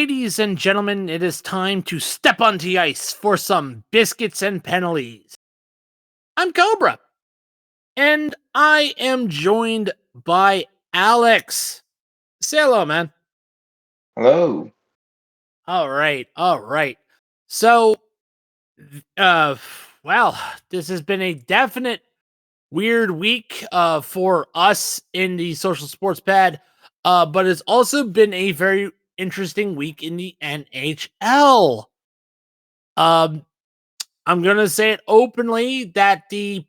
Ladies and gentlemen, it is time to step onto the ice for some biscuits and penalties. I'm Cobra, and I am joined by Alex. Say hello, man. Hello. All right. So, uh, well, this has been a definite weird week for us in the social sports pad, but it's also been a very interesting week in the NHL. Um, I'm gonna say it openly that the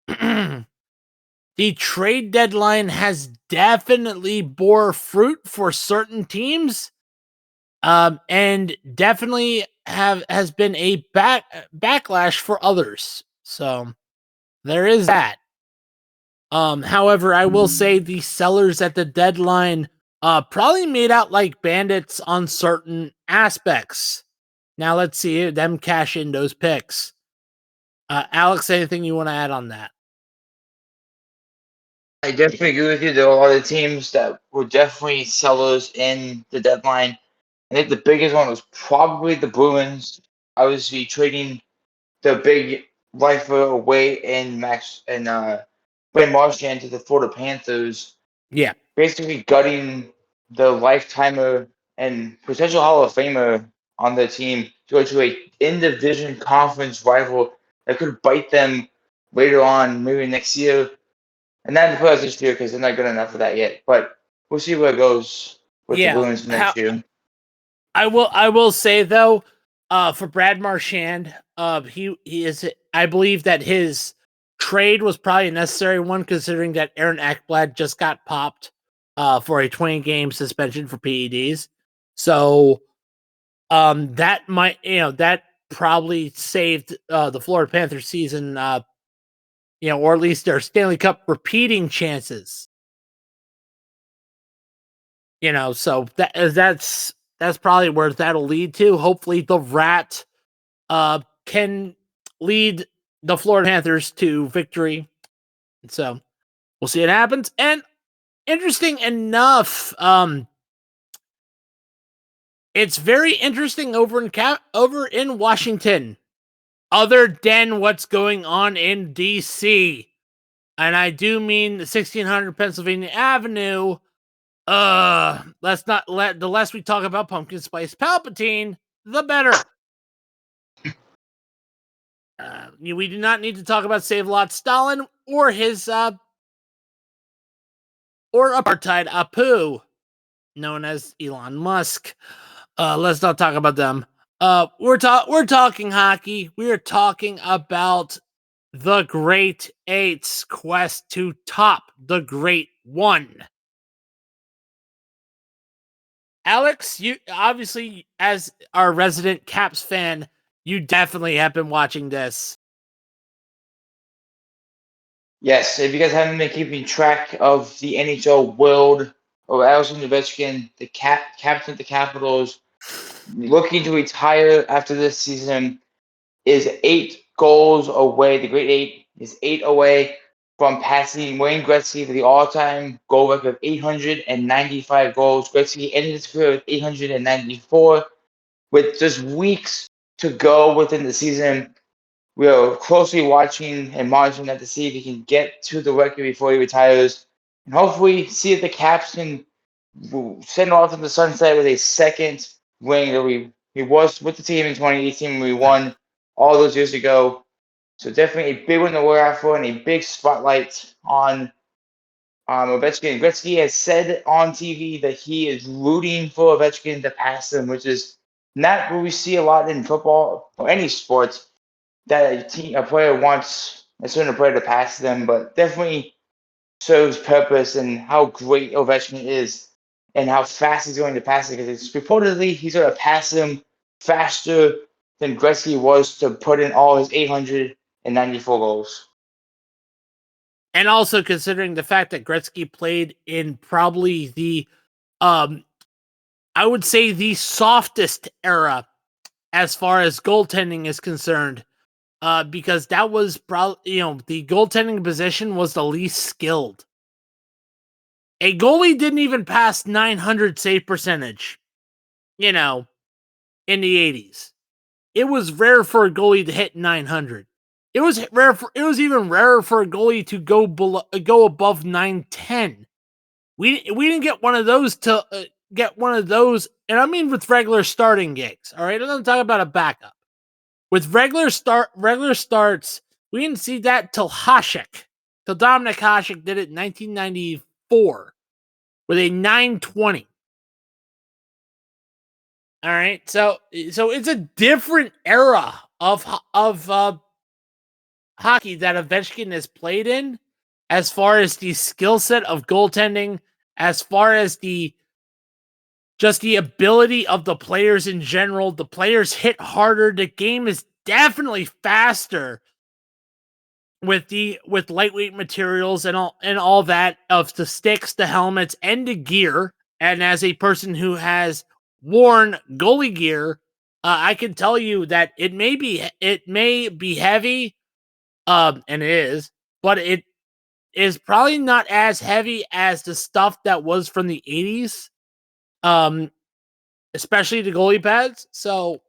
the trade deadline has definitely bore fruit for certain teams, and definitely has been a backlash for others. So there is that. However, I will say the sellers at the deadline probably made out like bandits on certain aspects. Now let's see them cash in those picks. Alex, anything you want to add on that? I definitely agree with you. There are a lot of teams that were definitely sellers in the deadline. I think the biggest one was probably the Bruins. Obviously, trading the big lifer away in Max and Brand Marchand to the Florida Panthers, Yeah. basically gutting the lifetimer and potential Hall of Famer on the team to go to a in-division conference rival that could bite them later on, maybe next year. And not in the playoffs this year because they're not good enough for that yet. But we'll see where it goes with the Yeah. Bruins next year. I will say though, for Brad Marchand, he is, I believe that his trade was probably a necessary one considering that Aaron Ekblad just got popped for a 20-game suspension for PEDs. So that might, that probably saved the Florida Panthers season, or at least their Stanley Cup repeating chances. So that's probably where that'll lead to. Hopefully the Rat can lead the Florida Panthers to victory. So we'll see what happens. And interesting enough, it's very interesting over in Washington, other than what's going on in DC. And I do mean the 1600 Pennsylvania Avenue. Let's not let the less we talk about Pumpkin Spice Palpatine, the better. We do not need to talk about Save-A-Lot Stalin or his or apartheid Apu, known as Elon Musk. Let's not talk about them. We're talking hockey. We are talking about the Great Eight's quest to top the Great One. Alex, you obviously, as our resident Caps fan, you definitely have been watching this. Yes, if you guys haven't been keeping track of the NHL world of Alexander Ovechkin, the captain of the Capitals, looking to retire after this season, is 8 goals away. The Great Eight is 8 away from passing Wayne Gretzky for the all-time goal record of 895 goals. Gretzky ended his career with 894. With just weeks to go within the season, we are closely watching and monitoring that to see if he can get to the record before he retires, and hopefully see if the Caps can send off in the sunset with a second ring that he was with the team in 2018 when we won all those years ago. So definitely a big one to look out for and a big spotlight on Ovechkin. Gretzky has said on TV that he is rooting for Ovechkin to pass him, which is not what we see a lot in football or any sport, that a player wants a certain player to pass them, but definitely serves purpose and how great Ovechkin is and how fast he's going to pass it, because it's reportedly he's going to pass him faster than Gretzky was to put in all his 894 goals. And also considering the fact that Gretzky played in probably the, I would say the softest era as far as goaltending is concerned, because that was probably, the goaltending position was the least skilled. A goalie didn't even pass 900 save percentage. in the 80s. It was rare for a goalie to hit 900. It was even rarer for a goalie to go above 910. We didn't get one of those and I mean with regular starting gigs. All right, I'm not talking about a backup. With regular starts, we didn't see that till Dominik Hasek did it in 1994 with a 920. All right, so it's a different era of hockey that Ovechkin has played in, as far as the skill set of goaltending, as far as the ability of the players in general. The players hit harder. The game is definitely faster with lightweight materials and all that, of the sticks, the helmets, and the gear. And as a person who has worn goalie gear, I can tell you that it may be heavy, and it is, but it is probably not as heavy as the stuff that was from the 80s, especially the goalie pads. So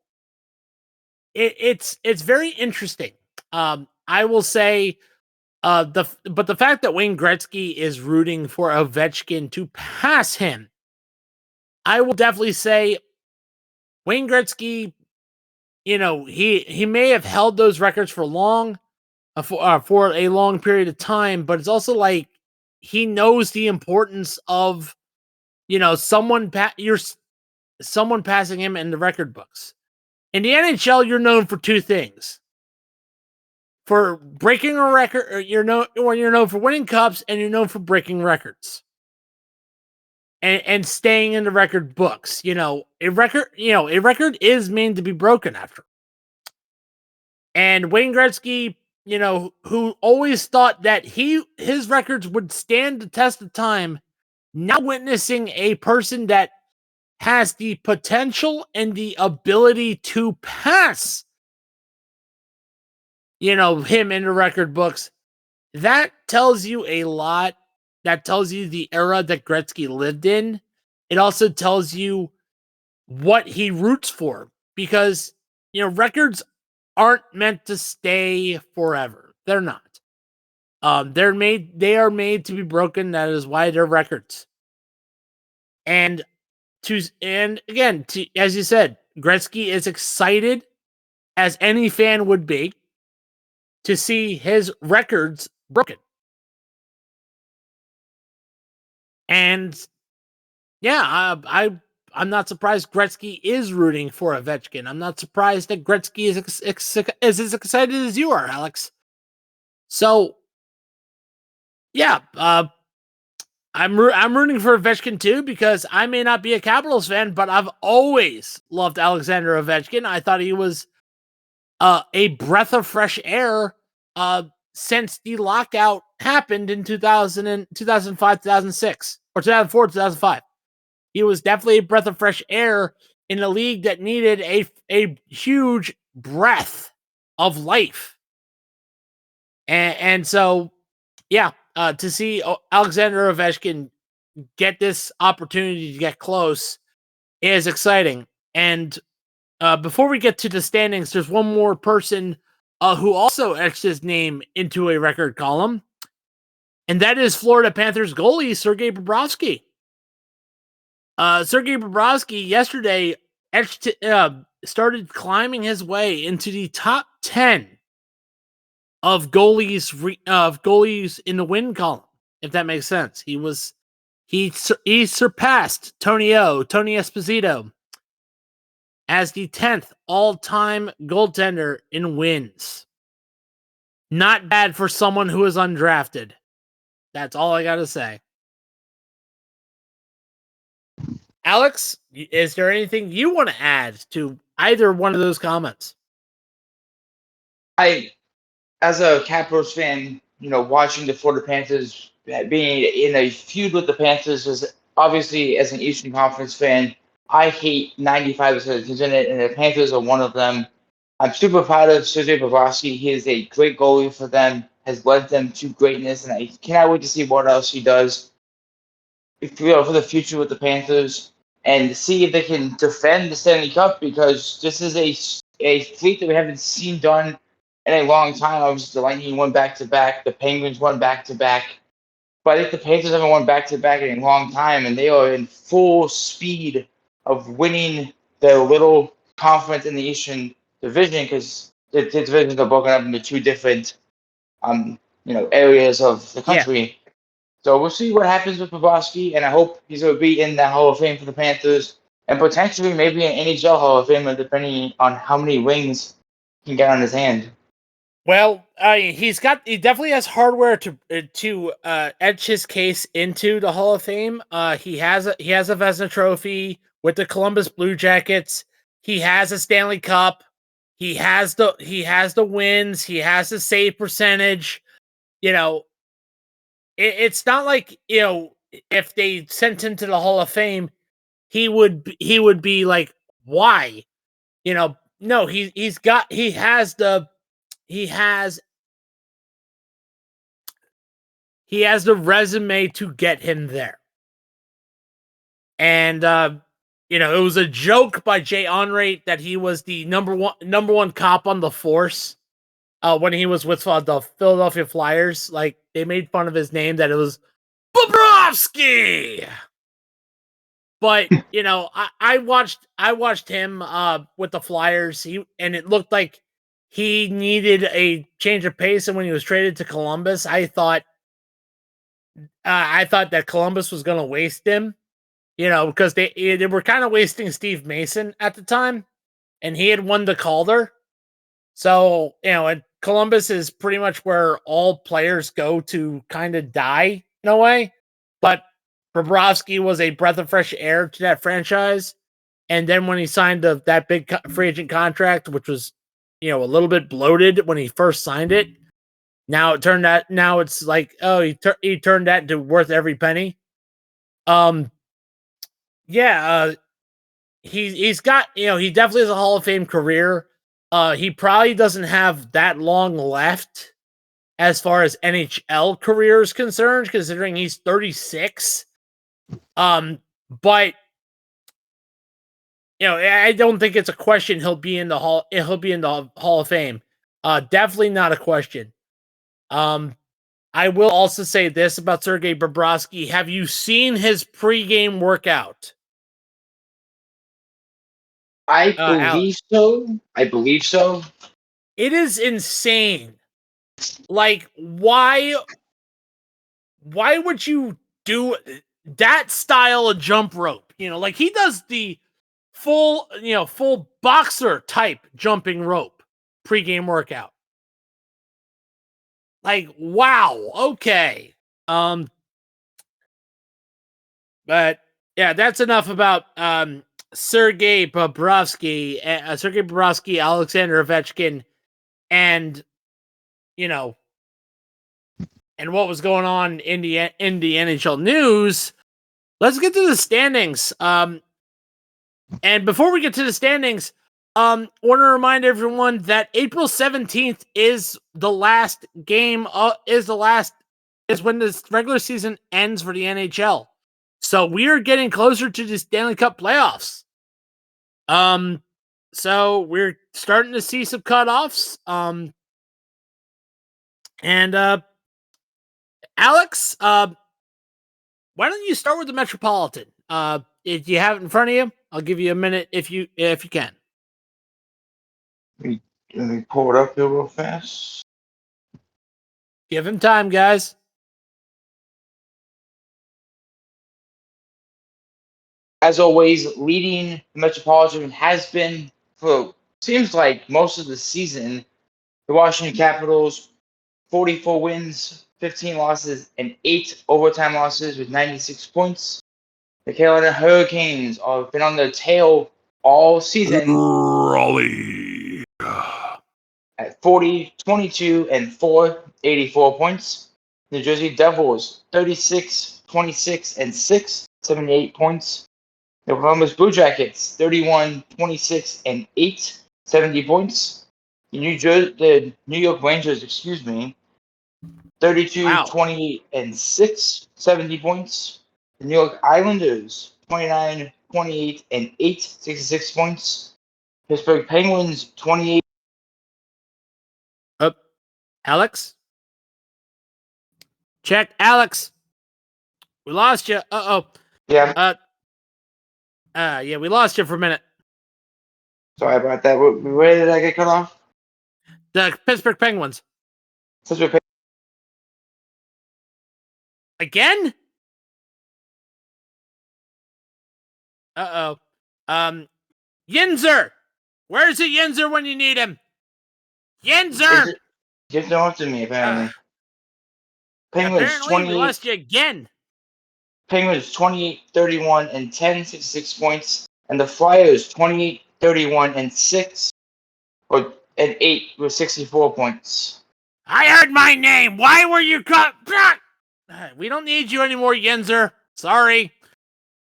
it's very interesting. I will say, the fact that Wayne Gretzky is rooting for Ovechkin to pass him, I will definitely say Wayne Gretzky, he may have held those records for for a long period of time, but it's also like he knows the importance of someone passing him in the record books. In the NHL, you're known for two things: for breaking a record, or you're known for winning cups, and you're known for breaking records and staying in the record books. A record is meant to be broken after. And Wayne Gretzky, who always thought that his records would stand the test of time, now witnessing a person that has the potential and the ability to pass, him in the record books, that tells you a lot. That tells you the era that Gretzky lived in. It also tells you what he roots for, because, records aren't meant to stay forever. They're not. They are made to be broken. That is why they're records. And again, as you said, Gretzky is excited, as any fan would be, to see his records broken. And yeah, I'm not surprised Gretzky is rooting for Ovechkin. I'm not surprised that Gretzky is as excited as you are, Alex. So yeah, I'm rooting for Ovechkin too, because I may not be a Capitals fan, but I've always loved Alexander Ovechkin. I thought he was a breath of fresh air since the lockout happened in 2005, 2006, or 2004, 2005. He was definitely a breath of fresh air in a league that needed a huge breath of life. And so, yeah, to see Alexander Ovechkin get this opportunity to get close is exciting. And before we get to the standings, there's one more person who also etched his name into a record column, and that is Florida Panthers goalie Sergei BOBROVSKY. Sergei BOBROVSKY yesterday started climbing his way into the top 10 of goalies in the win column, if that makes sense. He surpassed Tony Esposito as the 10th all-time goaltender in wins. Not bad for someone who is undrafted. That's all I gotta say. Alex, is there anything you want to add to either one of those comments? As a Capitals fan, watching the Florida Panthers, being in a feud with the Panthers, is obviously, as an Eastern Conference fan, I hate 95% of the teams in it, and the Panthers are one of them. I'm super proud of Sergei BOBROVSKY. He is a great goalie for them, has led them to greatness, and I cannot wait to see what else he does for the future with the Panthers. and see if they can defend the Stanley Cup, because this is a fleet that we haven't seen done in a long time. Obviously, the Lightning won back-to-back. The Penguins won back-to-back. But I think the Panthers haven't won back-to-back in a long time, and they are in full speed of winning their little conference in the Eastern Division, because the divisions are broken up into two different areas of the Yeah. country. So we'll see what happens with Bobrovsky, and I hope he's going to be in the Hall of Fame for the Panthers, and potentially maybe an NHL Hall of Famer, depending on how many rings he can get on his hand. Well, he definitely has hardware to etch his case into the Hall of Fame. He has a Vezina Trophy with the Columbus Blue Jackets. He has a Stanley Cup. He has the wins. He has the save percentage. It's not like if they sent him to the Hall of Fame, he would be like, why? No, he has the resume to get him there. And it was a joke by Jay Onrait that he was the number one cop on the force when he was with the Philadelphia Flyers. Like, they made fun of his name, that it was Bobrovsky. But I watched him with the Flyers. And it looked like he needed a change of pace. And when he was traded to Columbus, I thought that Columbus was going to waste him, because they were kind of wasting Steve Mason at the time, and he had won the Calder. So, and Columbus is pretty much where all players go to kind of die in a way. But Bobrovsky was a breath of fresh air to that franchise. And then when he signed that big free agent contract, which was, a little bit bloated when he first signed it, now it's like, oh, he turned that into worth every penny. He's got, he definitely has a Hall of Fame career. He probably doesn't have that long left as far as NHL career is concerned, considering he's 36. But I don't think it's a question he'll be in the Hall of Fame. Definitely not a question. I will also say this about Sergei Bobrovsky. Have you seen his pregame workout? I believe so. It is insane. Like, why would you do that style of jump rope? Like, he does the full boxer type jumping rope pregame workout. Like, wow, okay. But yeah, that's enough about Sergei Bobrovsky, Alexander Ovechkin, and and what was going on in the NHL news. Let's get to the standings. And before we get to the standings, want to remind everyone that April 17th is the last game. Is when this regular season ends for the NHL. So we are getting closer to the Stanley Cup playoffs. So we're starting to see some cutoffs. And Alex, why don't you start with the Metropolitan? If you have it in front of you, I'll give you a minute if you can. Let me pull it up here real fast. Give him time, guys. As always, leading the Metropolitan has been, for seems like most of the season, the Washington Capitals. 44 wins, 15 losses, and 8 overtime losses with 96 points. The Carolina Hurricanes have been on their tail all season. Raleigh. At 40, 22, and 4, 84 points. New Jersey Devils, 36, 26, and 6, 78 points. The Columbus Blue Jackets, 31, 26, and 8, 70 points. The New York Rangers, 32, Wow. 28, and 6, 70 points. The New York Islanders, 29, 28 and 8, 66 points. Pittsburgh Penguins 28. Alex? Check, Alex. We lost you. Yeah, Yeah, we lost you for a minute. sorry about that. Where did I get cut off? The Pittsburgh Penguins. Pittsburgh Again? Yinzer! Where's the Yinzer when you need him? Yinzer! Just no to me, apparently. Penguins Apparently, we 28. lost you again. Penguins 28, 31, and 10, 66 points. And the Flyers 28, 31, and 6, and 8 with 64 points. I heard my name. Why were you cut? We don't need you anymore, Yinzer. Sorry.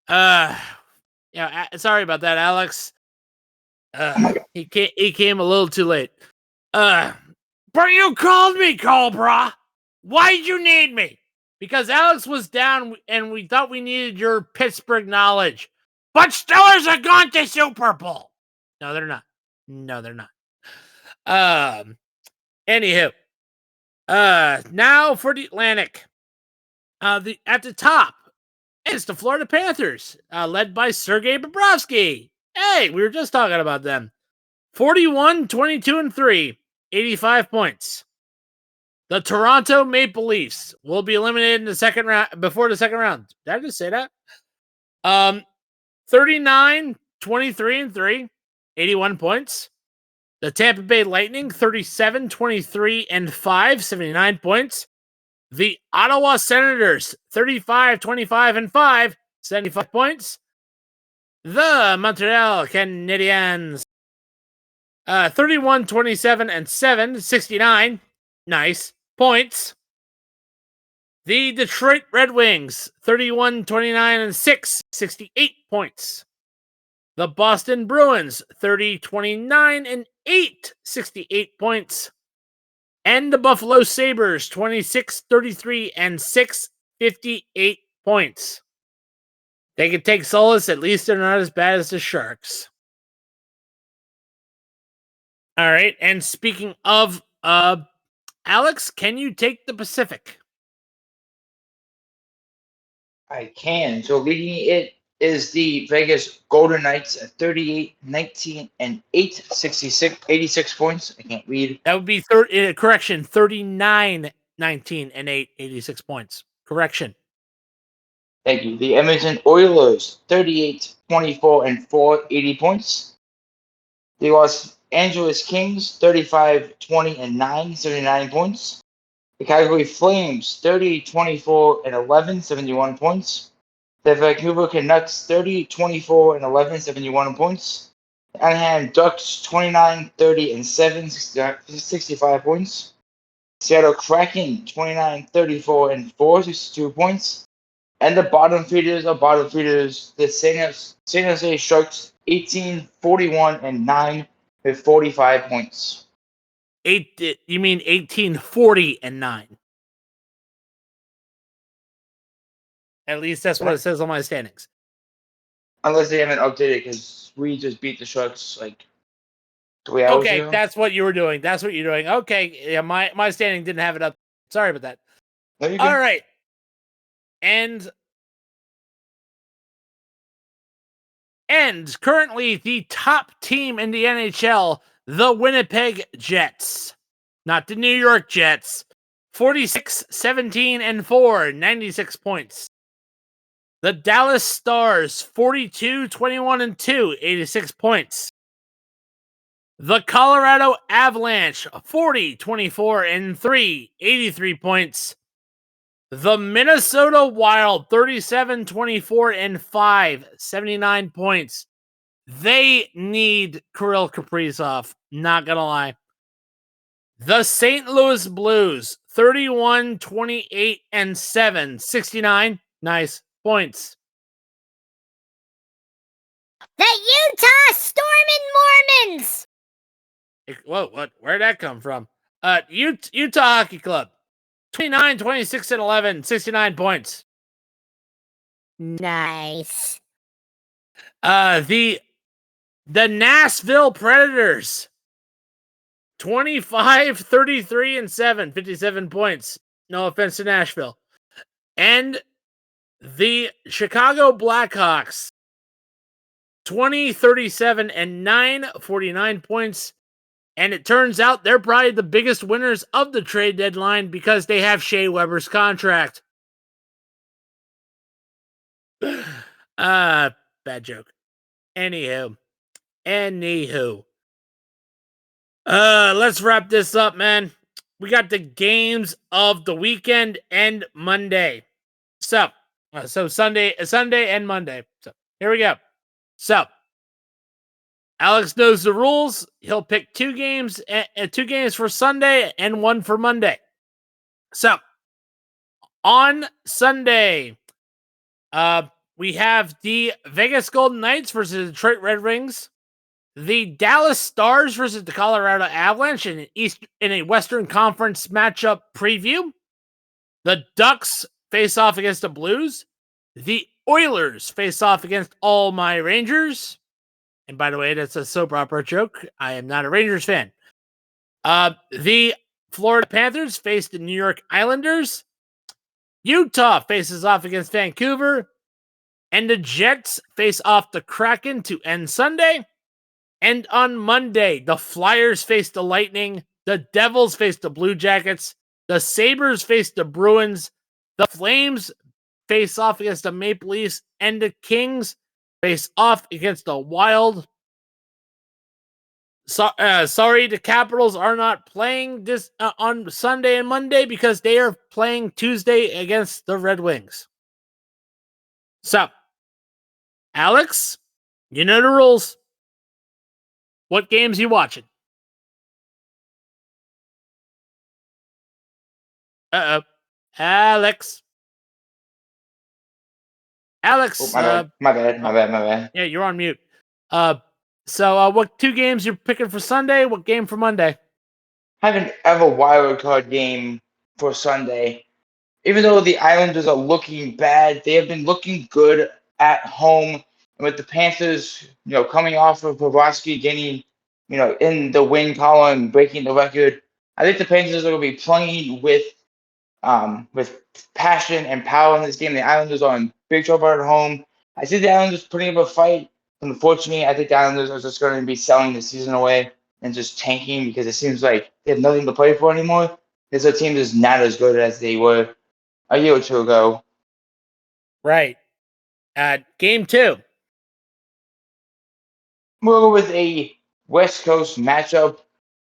Yeah, sorry about that, Alex. He came a little too late. But you called me, Cobra. Why'd you need me? Because Alex was down and we thought we needed your Pittsburgh knowledge. But Steelers are gone to Super Bowl. No, they're not. Anywho. Now for the Atlantic. At the top is the Florida Panthers, led by Sergei BOBROVSKY. Hey, we were just talking about them. 41, 22, and 3, 85 points. The Toronto Maple Leafs will be eliminated in the second round before the second round. Did I just say that? 39, 23, and 3, 81 points. The Tampa Bay Lightning, 37, 23, and 5, 79 points. The Ottawa Senators, 35, 25, and 5, 75 points. The Montreal Canadiens, 31, 27, and 7, 69. Nice points. The Detroit Red Wings, 31, 29, and 6, 68 points. The Boston Bruins, 30, 29, and 8, 68 points. And the Buffalo Sabres, 26, 33, and 6, 58 points. They can take solace, at least they're not as bad as the Sharks. All right, and speaking of, Alex, can you take the Pacific? I can. So leading it is the Vegas Golden Knights at 38, 19, and 8, 86 points. I can't read. That would be, 39, 19, and 8, 86 points. Correction. Thank you. The Edmonton Oilers, 38, 24, and 4, 80 points. The Los Angeles Kings, 35, 20, and 9, 79 points. The Calgary Flames, 30, 24, and 11, 71 points. The Vancouver Canucks, 30, 24, and 11, 71 points. The Anaheim Ducks, 29, 30, and 7, 65 points. Seattle Kraken, 29, 34, and 4, 62 points. And the bottom feeders are bottom feeders. The San Jose Sharks, 18, 41, and 9 with 45 points. You mean 18, 40, and 9? At least that's what it says on my standings. Unless they haven't updated, because we just beat the Sharks like 3 hours ago. Okay, that's what you were doing. That's what you're doing. Okay, yeah, my standing didn't have it up. Sorry about that. No, all right. And currently the top team in the NHL, the Winnipeg Jets. Not the New York Jets. 46, 17, and 4, 96 points. The Dallas Stars, 42, 21, and 2, 86 points. The Colorado Avalanche, 40, 24, and 3, 83 points. The Minnesota Wild, 37, 24, and 5, 79 points. They need Kirill Kaprizov, not gonna lie. The St. Louis Blues, 31, 28, and 7, 69, nice points. The Utah Stormin' Mormons! Whoa, what? Where'd that come from? Utah Hockey Club, 29, 26, and 11, 69 points. Nice. The Nashville Predators, 25-33-7, 57 points. No offense to Nashville. And the Chicago Blackhawks, 20-37-9, 49 points. And it turns out they're probably the biggest winners of the trade deadline because they have Shea Weber's contract. Bad joke. Anywho. Let's wrap this up, man. We got the games of the weekend and Monday. So Sunday and Monday. So here we go. So Alex knows the rules. He'll pick two games for Sunday and one for Monday. So on Sunday, we have the Vegas Golden Knights versus the Detroit Red Wings, the Dallas Stars versus the Colorado Avalanche in a Western Conference matchup preview. The Ducks face off against the Blues. The Oilers face off against all my Rangers. And by the way, that's a soap opera joke. I am not a Rangers fan. The Florida Panthers face the New York Islanders. Utah faces off against Vancouver. And the Jets face off the Kraken to end Sunday. And on Monday, the Flyers face the Lightning. The Devils face the Blue Jackets. The Sabres face the Bruins. The Flames face off against the Maple Leafs. And the Kings face off against the Wild. Sorry, the Capitals are not playing this on Sunday and Monday because they are playing Tuesday against the Red Wings. So, Alex, you know the rules. What games you watching? Alex. Oh, my bad. Yeah, you're on mute. So what two games you're picking for Sunday? What game for Monday? I have a wild card game for Sunday. Even though the Islanders are looking bad, they have been looking good at home. And with the Panthers, coming off of Bobrovsky getting, in the win column, breaking the record, I think the Panthers are going to be playing with passion and power in this game. The Islanders are in big trouble at home. I see the Islanders putting up a fight. Unfortunately, I think the Islanders are just going to be selling the season away and just tanking because it seems like they have nothing to play for anymore. This team is not as good as they were a year or two ago. Right. Game 2. We'll go with a West Coast matchup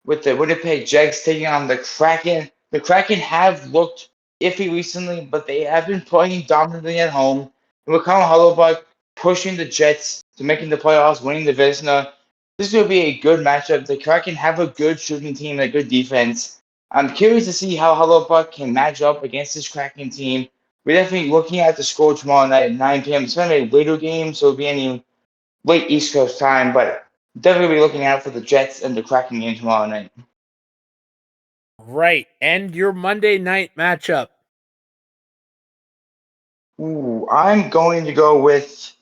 with the Winnipeg Jets taking on the Kraken. The Kraken have looked iffy recently, but they have been playing dominantly at home. And with Colin Hollerbuck pushing the Jets to making the playoffs, winning the Vezina, this is going to be a good matchup. The Kraken have a good shooting team and a good defense. I'm curious to see how Hollerbuck can match up against this Kraken team. We're definitely looking at the score tomorrow night at 9 p.m. It's going to be a later game, so it'll be any late East Coast time, but definitely be looking out for the Jets and the Kraken game tomorrow night. Right. And your Monday night matchup. Ooh, I'm going to go with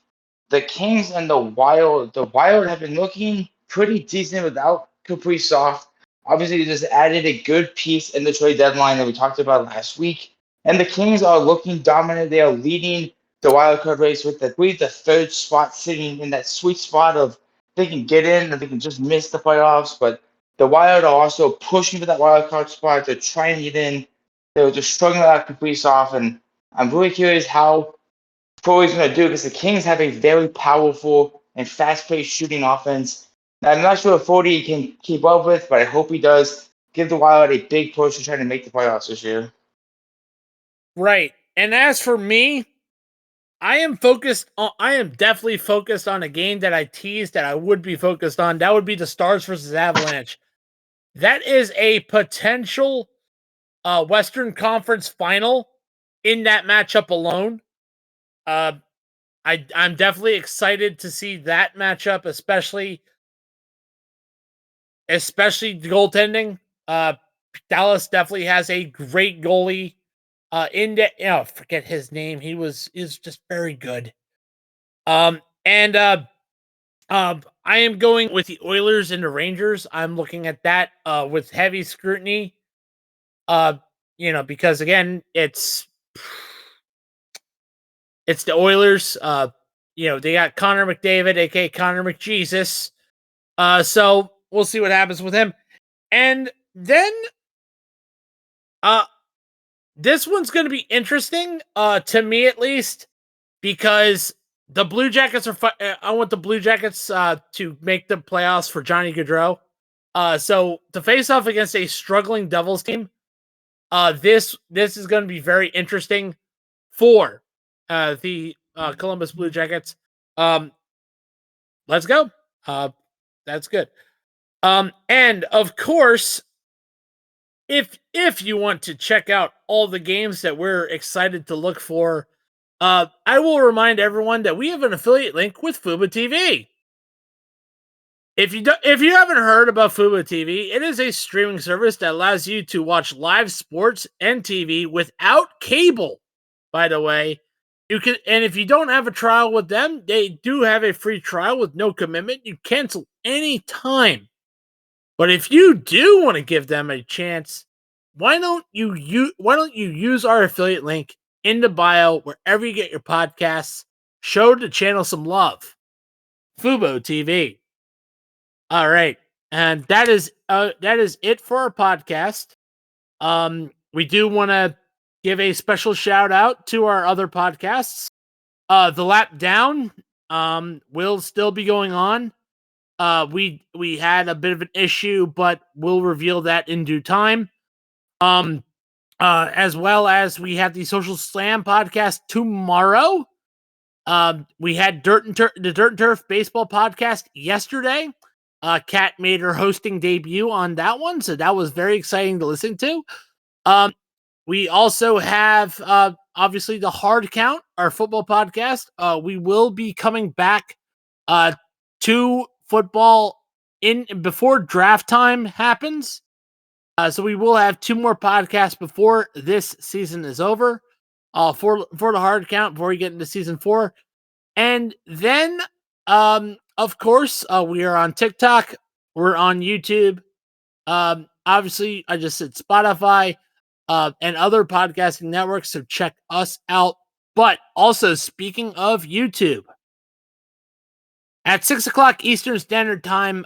the Kings and the Wild. The Wild have been looking pretty decent without Kaprizov. Obviously, they just added a good piece in the trade deadline that we talked about last week. And the Kings are looking dominant. They are leading the wild card race with, I believe, the third spot, sitting in that sweet spot of they can get in and they can just miss the playoffs. But the Wild are also pushing for that wild card spot. They're trying to get in. They were just struggling without Kaprizov. And I'm really curious how Foley's going to do because the Kings have a very powerful and fast-paced shooting offense. Now, I'm not sure if Foley can keep up with, but I hope he does. Give the Wild a big push to try to make the playoffs this year. Right. And as for me, I am definitely focused on a game that I teased that I would be focused on. That would be the Stars versus Avalanche. That is a potential Western Conference final in that matchup alone. I'm definitely excited to see that matchup, especially the goaltending. Dallas definitely has a great goalie. Forget his name. He was just very good. And I am going with the Oilers and the Rangers. I'm looking at that with heavy scrutiny. Because again, it's the Oilers. They got Connor McDavid, aka Connor McJesus. So we'll see what happens with him. And then this one's going to be interesting, to me at least, because the Blue Jackets are. I want the Blue Jackets to make the playoffs for Johnny Gaudreau. So to face off against a struggling Devils team, this is going to be very interesting for the Columbus Blue Jackets. Let's go. That's good. And of course, if you want to check out all the games that we're excited to look for, I will remind everyone that we have an affiliate link with Fubo TV. If you haven't heard about Fubo TV, it is a streaming service that allows you to watch live sports and TV without cable. By the way, you can, and if you don't have a trial with them, they do have a free trial with no commitment. You cancel any time. But if you do want to give them a chance, why don't you use our affiliate link in the bio wherever you get your podcasts? Show the channel some love. Fubo TV. All right, and that is it for our podcast. We do want to give a special shout out to our other podcasts. The Lap Down will still be going on. We had a bit of an issue, but we'll reveal that in due time. As well as we have the Social Slam podcast tomorrow. We had the Dirt and Turf baseball podcast yesterday. Kat made her hosting debut on that one, so that was very exciting to listen to. We also have obviously the Hard Count, our football podcast. We will be coming back to football before draft time happens. So we will have 2 more podcasts before this season is over. For the Hard Count before we get into season 4. And then of course, we are on TikTok. We're on YouTube. Obviously, I just said Spotify and other podcasting networks, so check us out. But also, speaking of YouTube, at 6 o'clock Eastern Standard Time,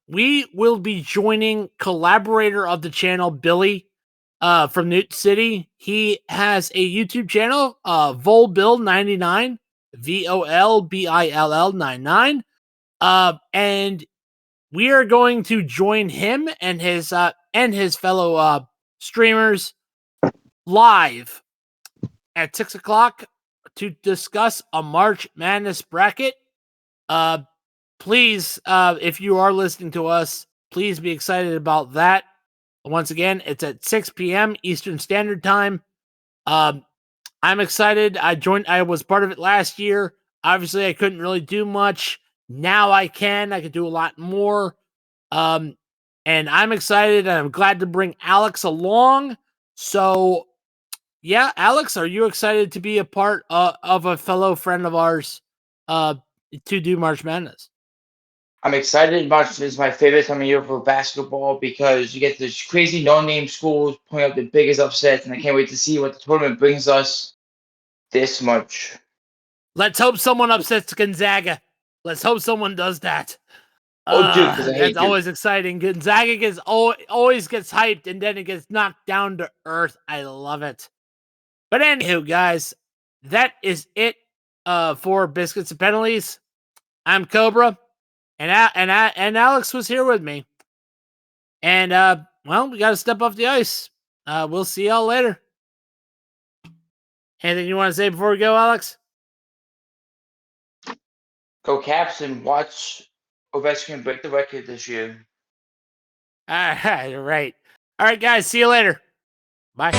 we will be joining collaborator of the channel, Billy, from Newt City. He has a YouTube channel, Volbill99, VOLBILL 99. And we are going to join him and his fellow streamers live at 6 o'clock to discuss a March Madness bracket. Please, if you are listening to us, please be excited about that. Once again, it's at 6 p.m. Eastern Standard Time. I'm excited. I was part of it last year. Obviously, I couldn't really do much. Now I can. I could do a lot more. And I'm excited, and I'm glad to bring Alex along. So, yeah, Alex, are you excited to be a part of a fellow friend of ours to do March Madness? I'm excited. March is my favorite time of year for basketball because you get these crazy no-name schools putting up the biggest upsets, and I can't wait to see what the tournament brings us this much. Let's hope someone upsets Gonzaga. Let's hope someone does that. Oh, Duke, because I hate that's Duke. always exciting. Gonzaga always gets hyped, and then it gets knocked down to earth. I love it. But anywho, guys, that is it for Biscuits and Penalties. I'm Cobra, and Alex was here with me. And well, we got to step off the ice. We'll see y'all later. Anything you want to say before we go, Alex? Go Caps and watch Ovechkin break the record this year. All right. All right, guys. See you later. Bye.